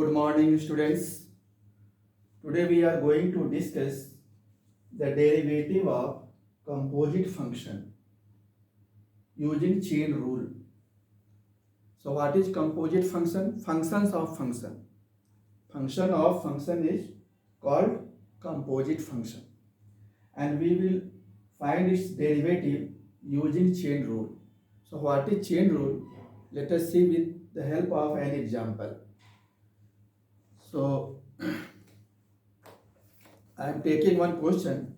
Good morning, students. Today we are going to discuss the derivative of composite function using chain rule. So what is composite function? Functions of function. Function of function is called composite function. And we will find its derivative using chain rule. So what is chain rule? Let us see with the help of an example. So I am taking one question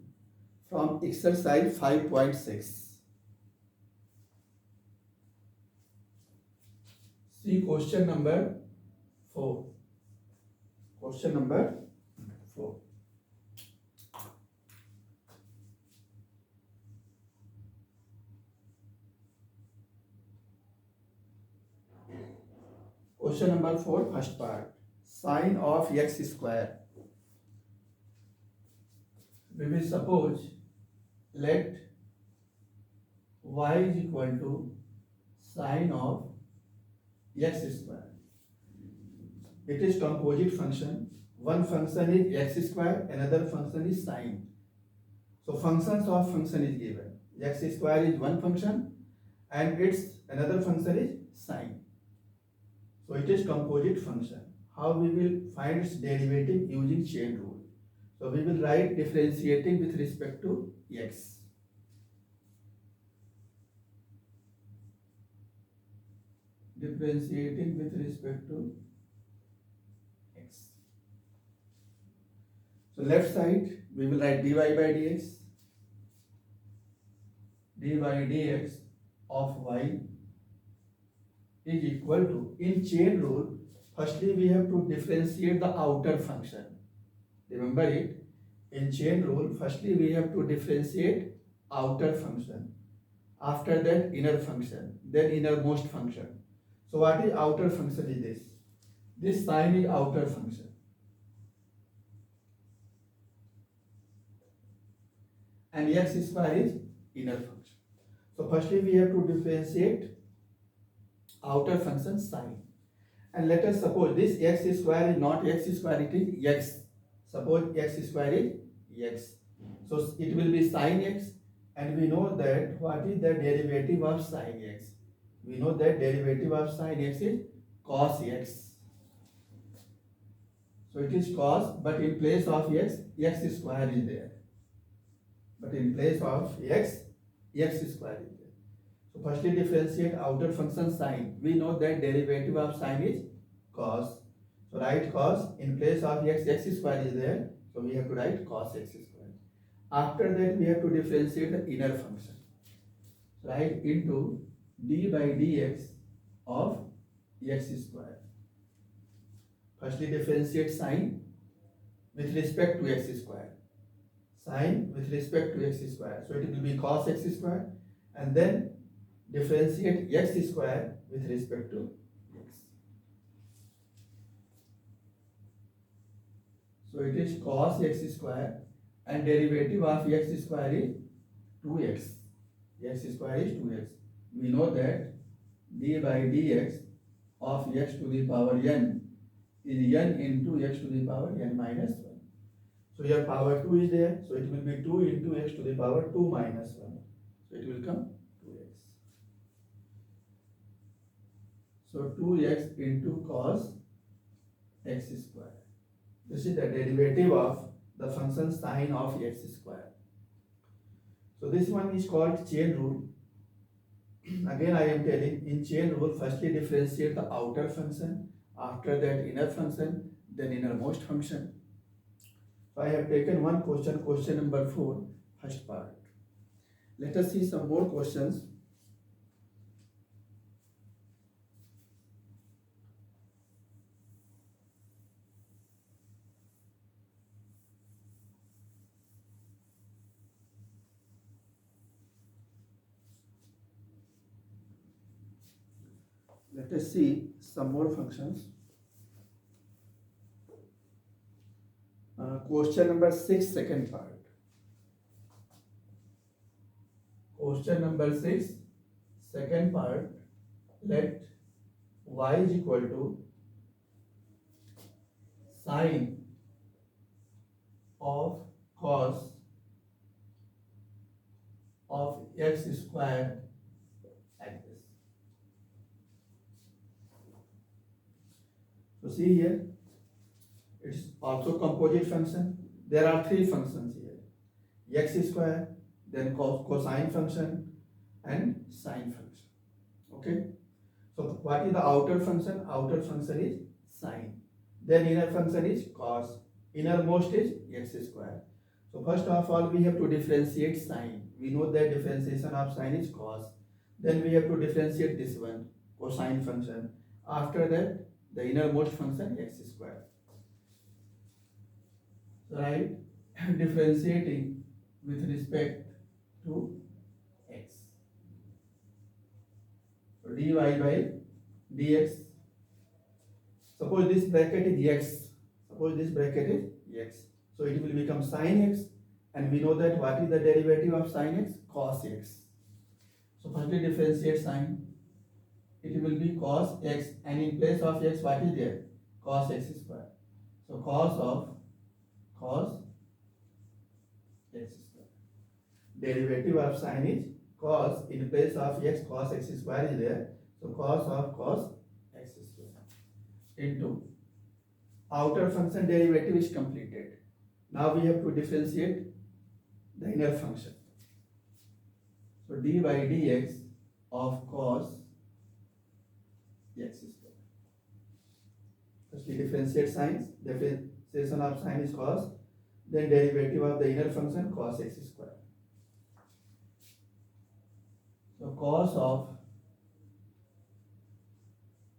from exercise 5.6. See question number 4. Question number 4. Question number 4, first part. Sine of x square. We will suppose let y is equal to sine of x square. It is composite function. One function is x square, another function is sine. So functions of function is given. X square is one function and its another function is sine. So it is composite function. How we will find its derivative using chain rule. So we will write differentiating with respect to x. Differentiating with respect to x. So left side we will write dy by dx. dy dx of y is equal to, in chain rule, firstly we have to differentiate the outer function. Remember it, in chain rule, firstly we have to differentiate outer function. After that inner function, then innermost function. So what is outer function is this? This sine is outer function. And x square is inner function. So firstly we have to differentiate outer function sine. And let us suppose this x square is not x square, it is x. Suppose x square is x. So it will be sine x, and we know that what is the derivative of sine x? We know that derivative of sine x is cos x. So it is cos, but in place of x, x square is there. But in place of x, x square is there. So firstly differentiate outer function sine. We know that derivative of sine is cos. So write cos, in place of x, x square is there. So we have to write cos x square. After that we have to differentiate the inner function. So write into d by dx of x square. Firstly differentiate sine with respect to x square. Sine with respect to x square. So it will be cos x square, and then differentiate x square with respect to x. So it is cos x square, and derivative of x square is 2x. X square is 2x. We know that d by dx of x to the power n is n into x to the power n minus 1. So your power 2 is there, so it will be 2 into x to the power 2 minus 1. So it will come 2x. So 2x into cos x square. This is the derivative of the function sine of x square. So this one is called chain rule. Again I am telling, in chain rule, firstly differentiate the outer function, after that inner function, then innermost function. So I have taken one question, question number 4, first part. Let us see some more questions. Let us see some more functions. Question number 6, second part. Question number 6, second part. Let y is equal to sine of cos of x square like this. So see here, it's also composite function. There are three functions here: x square, then cosine function, and sine function. Okay. So what is the outer function? Outer function is sine. Then inner function is cos. Innermost is x square. So first of all, we have to differentiate sine. We know that differentiation of sine is cos. Then we have to differentiate this one, cosine function. After that, the innermost function x square. So right, differentiating with respect to x. So dy by dx. Suppose this bracket is x. Suppose this bracket is x. So it will become sin x. And we know that what is the derivative of sin x? Cos x. So firstly differentiate sine. It will be cos x, and in place of x what is there? Cos x square. So cos x square. Derivative of sine is cos, in place of x cos x square is there. So cos x square into outer function derivative is completed. Now we have to differentiate the inner function. So d by dx of cos x square. Firstly differentiate signs. Differentiation of sine is cos. Then derivative of the inner function cos x square. So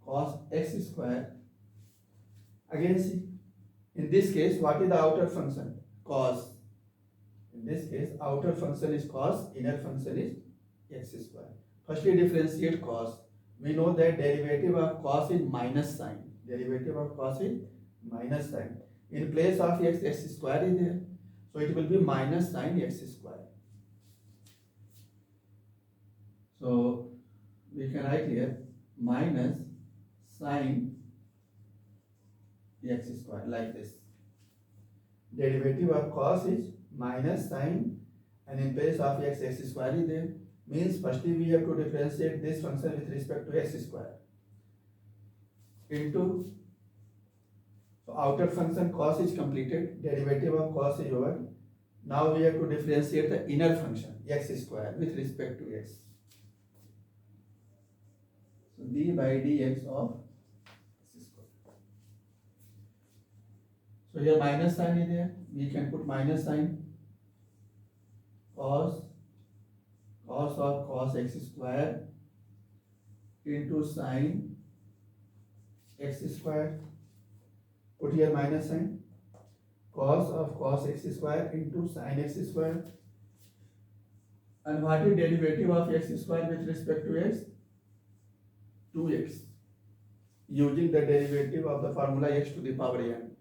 cos x square. Again see, in this case what is the outer function? Cos. In this case outer function is cos, inner function is x square. Firstly differentiate cos. We know that derivative of cos is minus sine. Derivative of cos is minus sine. In place of x square is there. So it will be minus sine x square. So we can write here minus sine x square like this. Derivative of cos is minus sine, and in place of x square is there. Means firstly we have to differentiate this function with respect to x square into, so outer function cos is completed, derivative of cos is over. Now we have to differentiate the inner function x square with respect to x. So d by dx of x square. So here minus sign is there, we can put minus sign. Cos of cos x square into sin x square. Put here minus sign. Cos of cos x square into sin x square. And what is derivative of x square with respect to x? 2x. Using the derivative of the formula x to the power n.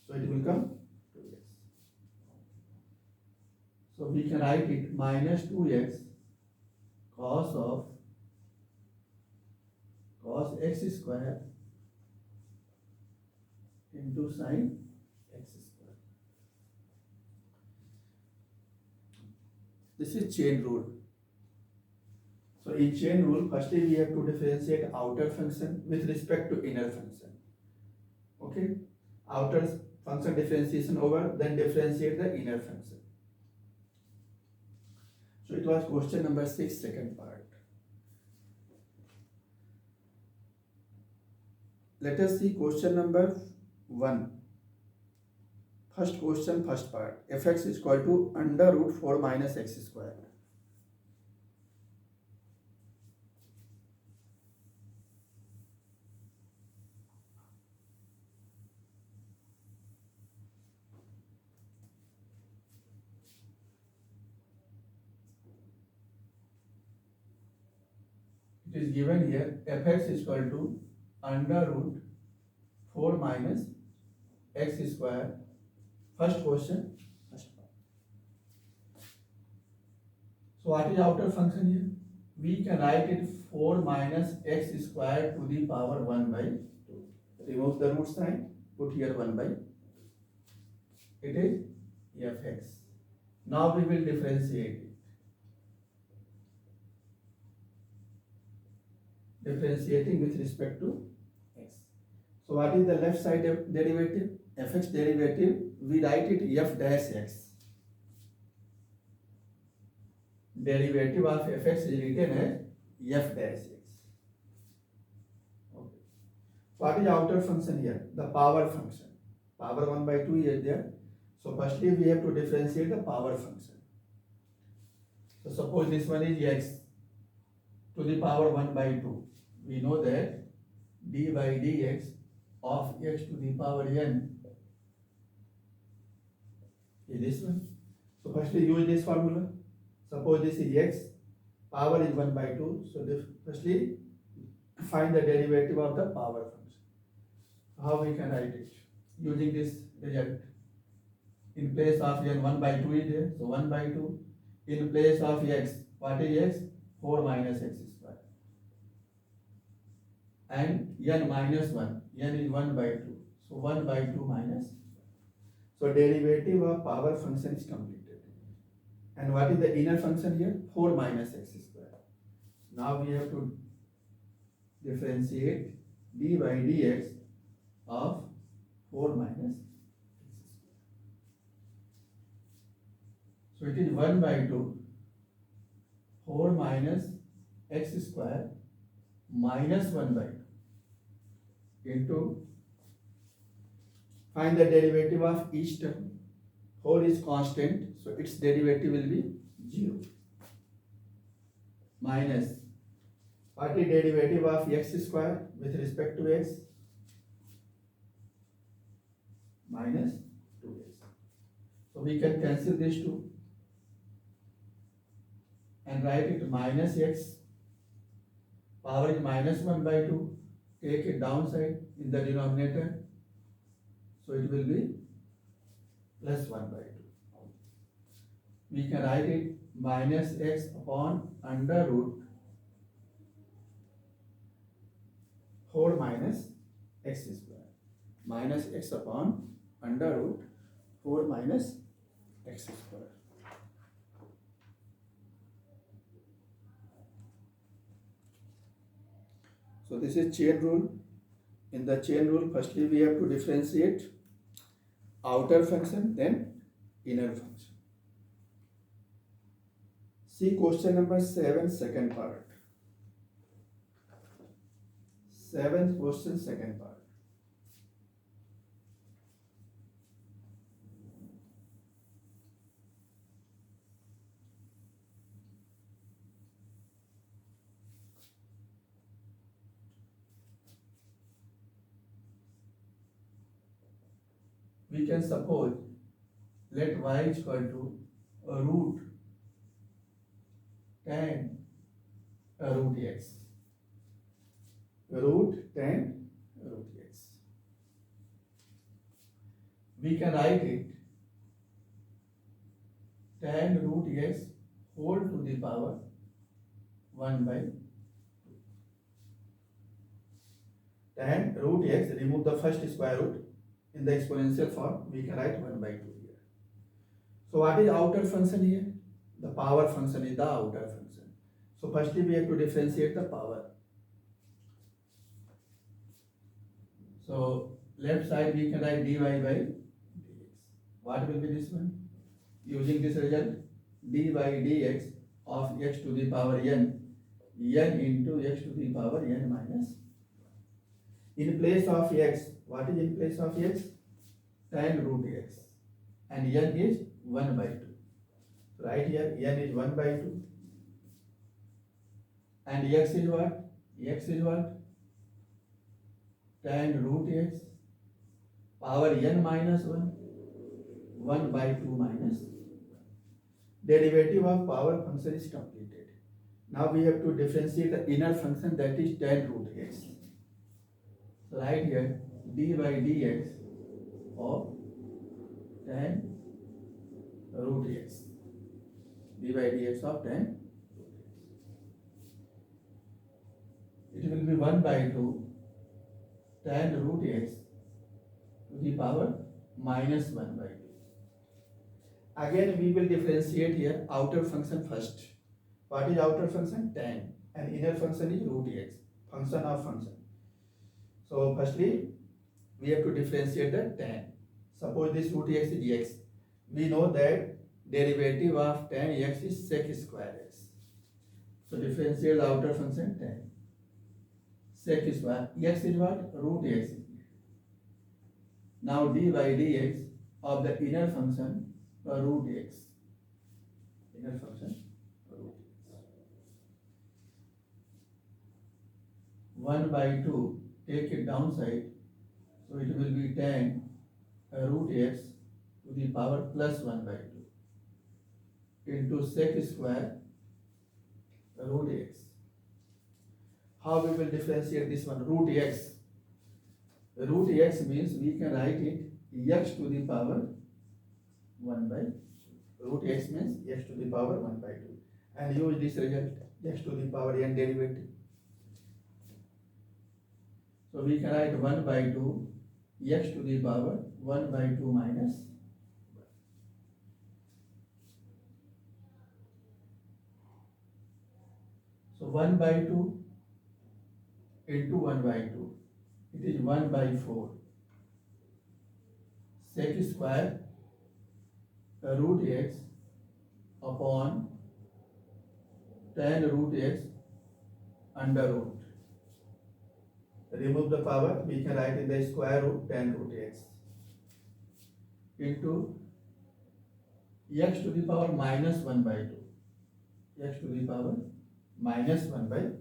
So it will come 2x. So we can write it minus 2x cos of cos x square into sin x square. This is chain rule. So in chain rule, firstly we have to differentiate outer function with respect to inner function. Okay? Outer function differentiation over, then differentiate the inner function. So it was question number 6, second part. Let us see question number 1. First question, first part. Fx is equal to under root 4 minus x square. It is given here fx is equal to under root 4 minus x square. First question, first part. So what is outer function here? We can write it 4 minus x square to the power 1 by 2. Remove the root sign, put here 1 by, it is fx. Now we will differentiate it. Differentiating with respect to x. So what is the left side derivative? Fx derivative, we write it f dash x. Derivative of fx is written as f dash x. Okay. What is outer function here? The power function. Power 1 by 2 is there. So firstly we have to differentiate the power function. So suppose this one is x to the power 1 by 2. We know that d by dx of x to the power n is this one. So firstly use this formula. Suppose this is x, power is 1 by 2. So firstly find the derivative of the power function. How we can write it? Using this result. In place of n, 1 by 2 is there. So 1 by 2. In place of x, what is x? 4 minus x square. And n minus 1. N is 1 by 2. So 1 by 2 minus. So derivative of power function is completed. And what is the inner function here? 4 minus x square. Now we have to differentiate d by dx of 4 minus x square. So it is 1 by 2, 4 minus x square minus 1 by 2 into, find the derivative of each term. 4 is constant, so its derivative will be 0. Minus, what is derivative of x square with respect to x? Minus 2x. So we can cancel these two and write it minus x, power is minus 1 by 2, take it downside in the denominator, so it will be plus 1 by 2. We can write it minus x upon under root 4 minus x square. Minus x upon under root 4 minus x square. So this is chain rule. In the chain rule, firstly we have to differentiate outer function, then inner function. See question number 7, second part. 7th question, second part. We can suppose, let y is equal to a root tan root x. Root tan root x. We can write it tan root x whole to the power 1 by 2. Tan root x, remove the first square root. In the exponential form, we can write 1 by 2 here. So what is outer function here? The power function is the outer function. So firstly we have to differentiate the power. So left side we can write dy by dx. What will be this one? Using this result, d by dx of x to the power n into x to the power n minus. In place of x, what is in place of x? Tan root x. And n is 1 by 2. Right here, n is 1 by 2. And x is what? X is what? Tan root x. Power n minus 1. 1 by 2 minus. Derivative of power function is completed. Now we have to differentiate the inner function, that is tan root x. So right here, d by dx of tan root x. D by dx of tan root x. It will be 1 by 2 tan root x to the power minus 1 by 2. Again we will differentiate here outer function first. What is outer function? Tan. And inner function is root x, function of function. So firstly we have to differentiate the tan. Suppose this root x is x. We know that derivative of tan x is sec square x. So differentiate the outer function tan. Sec square x is what? Root x. Now d by dx of the inner function root x. Inner function root x. 1 by 2, take it downside. So it will be tan root x to the power plus 1 by 2 into sec square root x. How we will differentiate this one? Root x. Root x means we can write it x to the power 1 by 2. Root x means x to the power 1 by 2. And use this result x to the power n derivative. So we can write 1 by 2 x to the power 1 by 2 minus 1. So 1 by 2 into 1 by 2. It is 1 by 4. Sec square root x upon tan root x under root. Remove the power, we can write in the square root tan root x into x to the power minus 1 by 2. X to the power minus 1 by 2.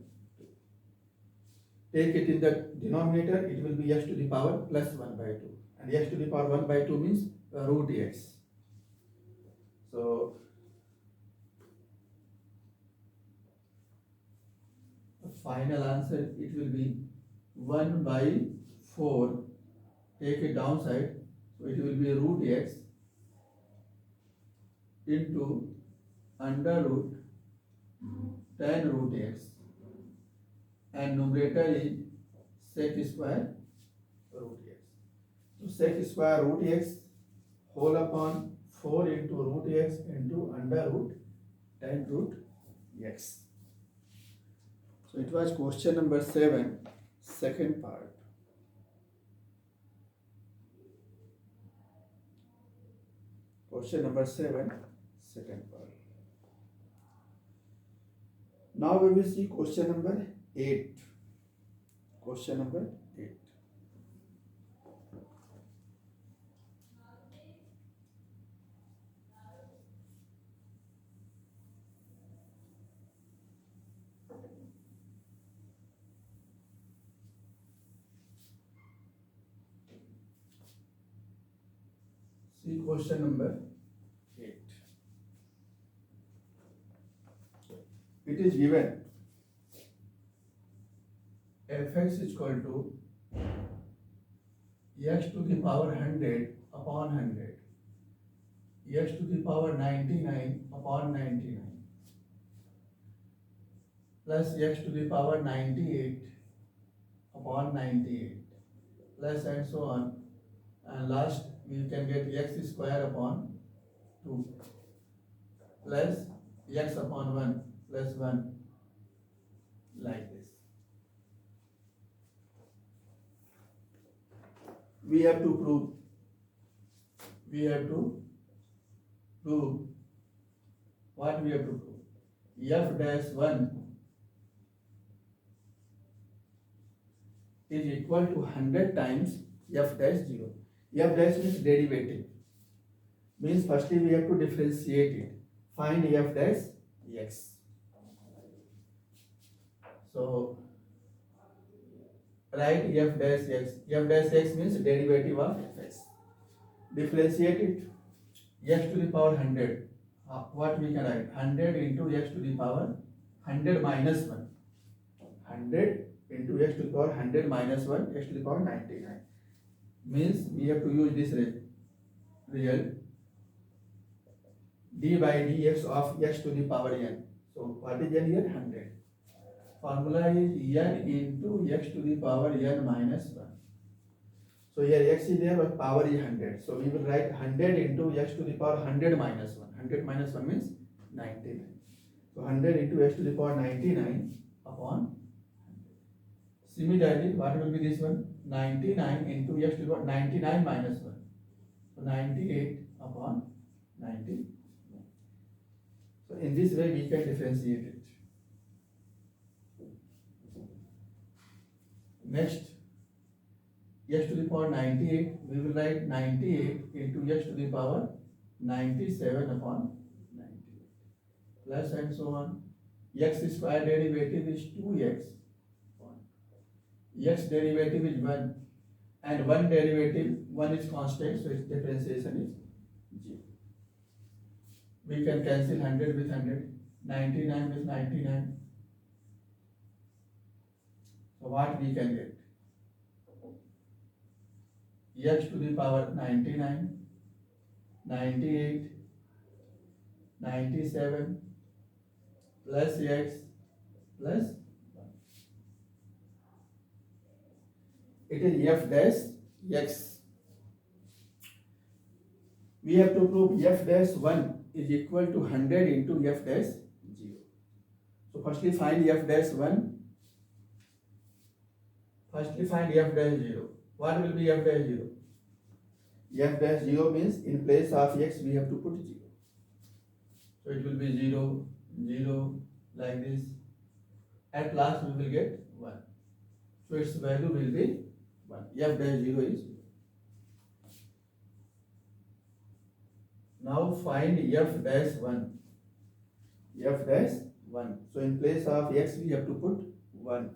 Take it in the denominator, it will be x to the power plus 1 by 2. And x to the power 1 by 2 means root x. So, the final answer, it will be 1 by 4. Take it downside, so it will be root x into under root tan root x. And numerator is sec square root x. So sec square root x whole upon 4 into root x into under root tan root x. So it was question number 7, second part. Question number 7, second part. Now we will see question number 8. Question number 8. See question number 8. It is given fx is equal to x to the power 100 upon 100, x to the power 99 upon 99, plus x to the power 98 upon 98, plus and so on, and last we can get x square upon 2, plus x upon 1 plus 1, like this. We have to prove what we have to prove. F dash 1 is equal to 100 times f dash 0. F dash means derivative. Means firstly we have to differentiate it. Find f dash x. So write f dash x. F dash x means derivative of fx. Differentiate it. X to the power 100. What we can write? 100 into x to the power 100 minus 1. 100 into x to the power 100 minus 1, x to the power 99. Means we have to use this result. D by dx of x to the power n. So what is n here? 100. Formula is n into x to the power n minus 1. So here x is there, but power is 100. So we will write 100 into x to the power 100 minus 1. 100 minus 1 means 99. So 100 into x to the power 99 upon. Similarly, what will be this one? 99 into x to the power 99 minus 1. So 98 upon 90. So in this way we can differentiate it. Next, x to the power 98, we will write 98 into x to the power 97 upon 98. Plus and so on. X square derivative is 2x. X derivative is 1. And 1 derivative, 1 is constant, so its differentiation is 0. We can cancel 100 with 100, 99 with 99. So what we can get? X to the power 99, 98, 97 plus x plus 1. It is f dash x. We have to prove f dash 1 is equal to 100 into f dash 0. So firstly find f dash 1. Firstly find f dash 0. What will be f dash 0? F dash 0 means in place of x we have to put 0. So it will be 0, 0 like this. At last we will get 1. So its value will be 1. F dash 0 is 0. Now find f dash 1. F dash 1. So in place of x we have to put 1.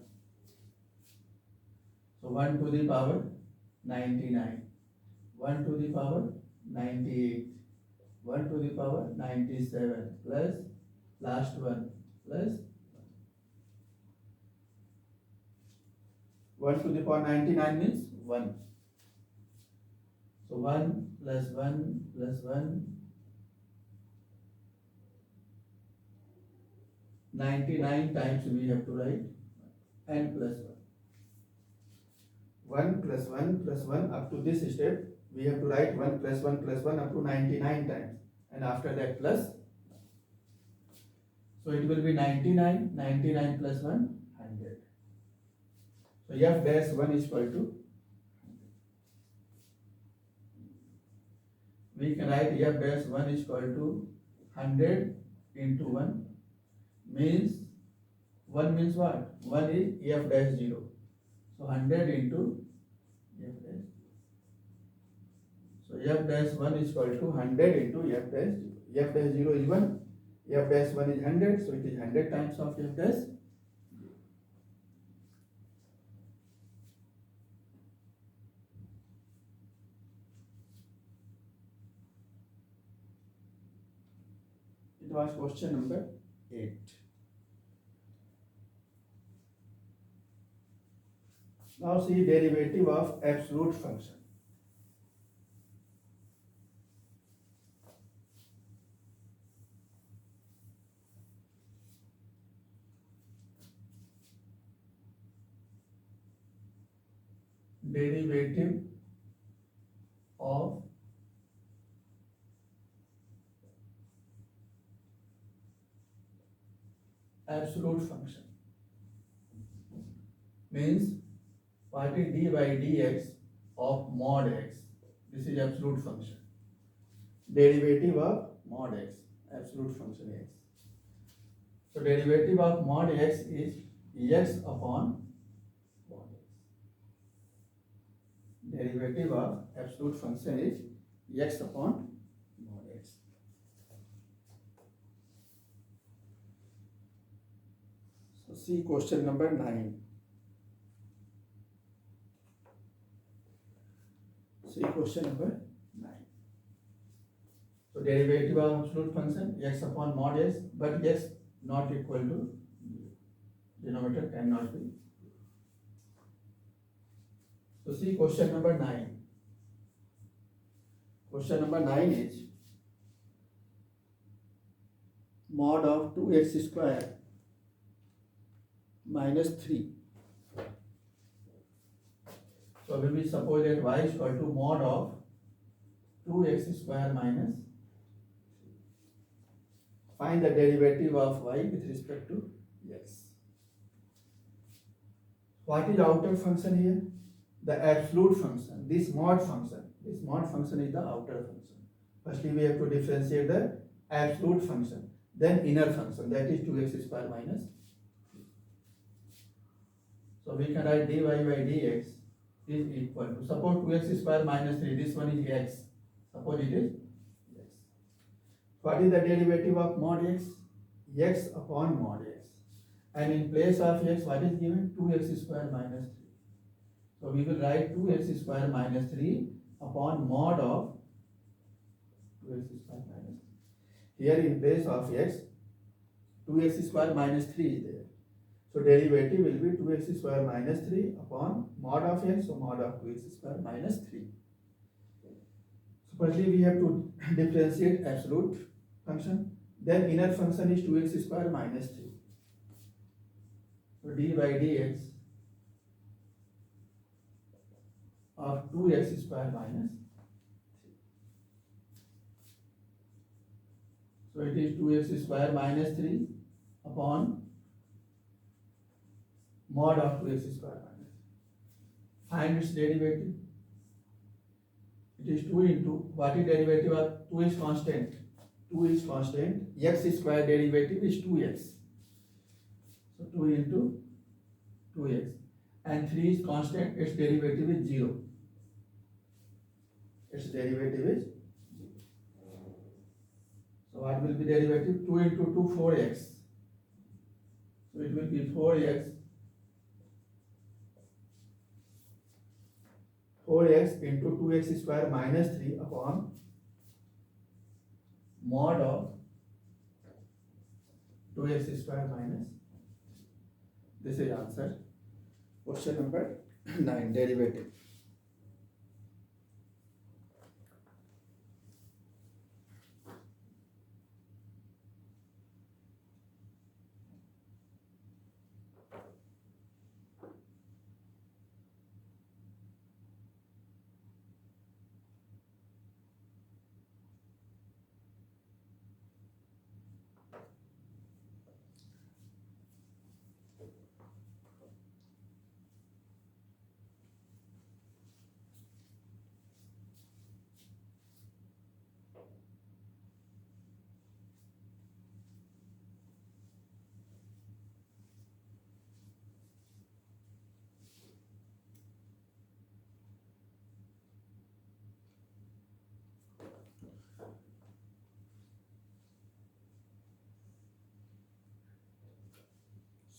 So 1 to the power 99. 1 to the power 98, 1 to the power 97 plus last one plus 1 to the power 99 means 1. So 1 plus 1 plus 1, 99 times we have to write n plus 1. 1 plus 1 plus 1 up to this step. We have to write 1 plus 1 plus 1 up to 99 times, and after that plus. So it will be 99, 99 plus 1, 100. So f dash 1 is equal to 100. We can write f dash 1 is equal to 100 into 1 means 1 means what? 1 is f dash 0. So 100 into f dash. So f dash 1 is equal to 100 into f dash 0. F dash 0 is 1, f dash 1 is 100, so it is 100 times of f dash 0. It was question number 8. Now see derivative of absolute function. Derivative of absolute function means what is d by dx of mod x. This is absolute function. Derivative of mod x, absolute function x. So derivative of mod x is x upon mod x. Derivative of absolute function is x upon mod x. So see question number 9. See question number 9. So derivative of absolute function x upon mod x, but x not equal to denominator cannot be. So see question number 9. Question number 9 is mod of 2x square minus 3. So So we will suppose that y is equal to mod of 2x square minus. Find the derivative of y with respect to x. What is the outer function here? The absolute function. This mod function is the outer function. Firstly, we have to differentiate the absolute function. Then inner function, that is 2x square minus. So we can write dy by dx is equal to, suppose 2x square minus 3, this one is x. Suppose it is x. What is the derivative of mod x? X upon mod x. And in place of x, what is given? 2x square minus 3. So we will write 2x square minus 3 upon mod of 2x square minus 3. Here in place of x, 2x square minus 3 is there. So derivative will be 2x square minus 3 upon mod of x, so mod of 2x square minus 3. So firstly we have to differentiate absolute function. Then inner function is 2x square minus 3. So d by dx of 2x square minus 3. So it is 2x square minus 3 upon mod of 2x square minus 3. Find its derivative. It is 2 into, what is derivative of 2 is constant. 2 is constant. X square derivative is 2x. So 2 into 2x. And 3 is constant, its derivative is 0. Its derivative is 0. So what will be derivative? 2 into 2, 4x. So it will be 4x. 4x into 2x square minus 3 upon mod of 2x square minus 3. This is answer. Question number 9, derivative.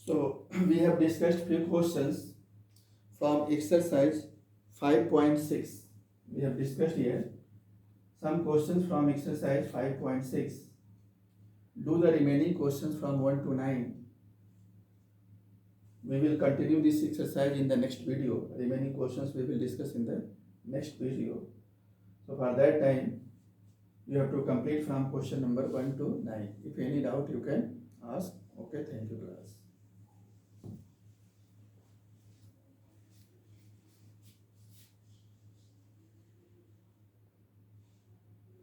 So we have discussed few questions from exercise 5.6. We have discussed here some questions from exercise 5.6. Do the remaining questions from 1 to 9. We will continue this exercise in the next video. Remaining questions we will discuss in the next video. So for that time, you have to complete from question number 1 to 9. If any doubt, you can ask. Okay, thank you class.